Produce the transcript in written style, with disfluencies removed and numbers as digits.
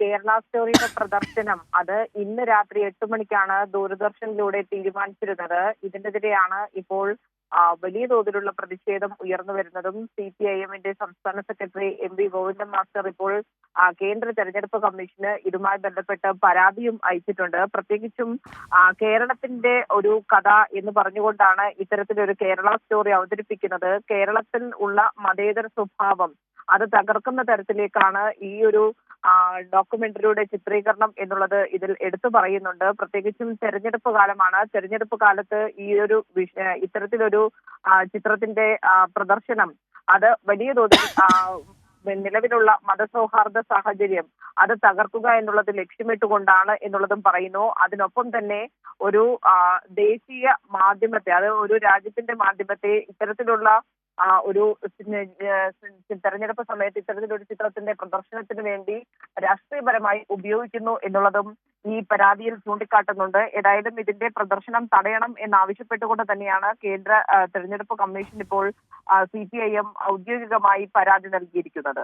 കേരള സ്റ്റോറിയുടെ പ്രദർശനം അത് ഇന്ന് രാത്രി 8 മണിക്കാണ് ദൂരദർശനിലൂടെ തീരുമാനിച്ചിരുന്നത്. ഇതിനെതിരെയാണ് ഇപ്പോൾ വലിയ തോതിലുള്ള പ്രതിഷേധം ഉയർന്നു വരുന്നതും. CPIM-ന്റെ സംസ്ഥാന സെക്രട്ടറി MP ഗോവിന്ദൻ മാസ്റ്റർ ഇപ്പോൾ കേന്ദ്ര തെരഞ്ഞെടുപ്പ് കമ്മീഷന് ഇതുമായി ബന്ധപ്പെട്ട് പരാതിയും അയച്ചിട്ടുണ്ട്. പ്രത്യേകിച്ചും കേരളത്തിന്റെ ഒരു കഥ എന്ന് പറഞ്ഞുകൊണ്ടാണ് ഇത്തരത്തിലൊരു കേരള സ്റ്റോറി അവതരിപ്പിക്കുന്നത്. കേരളത്തിൽ ഉള്ള മതേതര സ്വഭാവം അത് തകർക്കുന്ന തരത്തിലേക്കാണ് ഈ ഒരു ഡോക്യുമെന്ററിയുടെ ചിത്രീകരണം എന്നുള്ളത് ഇതിൽ എടുത്തു പറയുന്നുണ്ട്. പ്രത്യേകിച്ചും തെരഞ്ഞെടുപ്പ് കാലമാണ്. തെരഞ്ഞെടുപ്പ് കാലത്ത് ഈ ഒരു ഇത്തരത്തിലൊരു ചിത്രത്തിന്റെ പ്രദർശനം അത് വലിയ തോതിൽ നിലവിലുള്ള മതസൗഹാർദ്ദ സാഹചര്യം അത് തകർക്കുക എന്നുള്ളത് ലക്ഷ്യമിട്ടുകൊണ്ടാണ് എന്നുള്ളതും പറയുന്നു. അതിനൊപ്പം തന്നെ ഒരു ദേശീയ മാധ്യമത്തെ, അത് ഒരു രാജ്യത്തിന്റെ മാധ്യമത്തെ ഇത്തരത്തിലുള്ള ഒരു തെരഞ്ഞെടുപ്പ് സമയത്ത് ഇത്തരത്തിലൊരു ചിത്രത്തിന്റെ പ്രദർശനത്തിന് വേണ്ടി രാഷ്ട്രീയപരമായി ഉപയോഗിക്കുന്നു എന്നുള്ളതും ഈ പരാതിയിൽ ചൂണ്ടിക്കാട്ടുന്നുണ്ട്. ഏതായാലും ഇതിന്റെ പ്രദർശനം തടയണം എന്നാവശ്യപ്പെട്ടുകൊണ്ട് തന്നെയാണ് കേന്ദ്ര തെരഞ്ഞെടുപ്പ് കമ്മീഷൻ ഇപ്പോൾ CPIM ഔദ്യോഗികമായി പരാതി നൽകിയിരിക്കുന്നത്.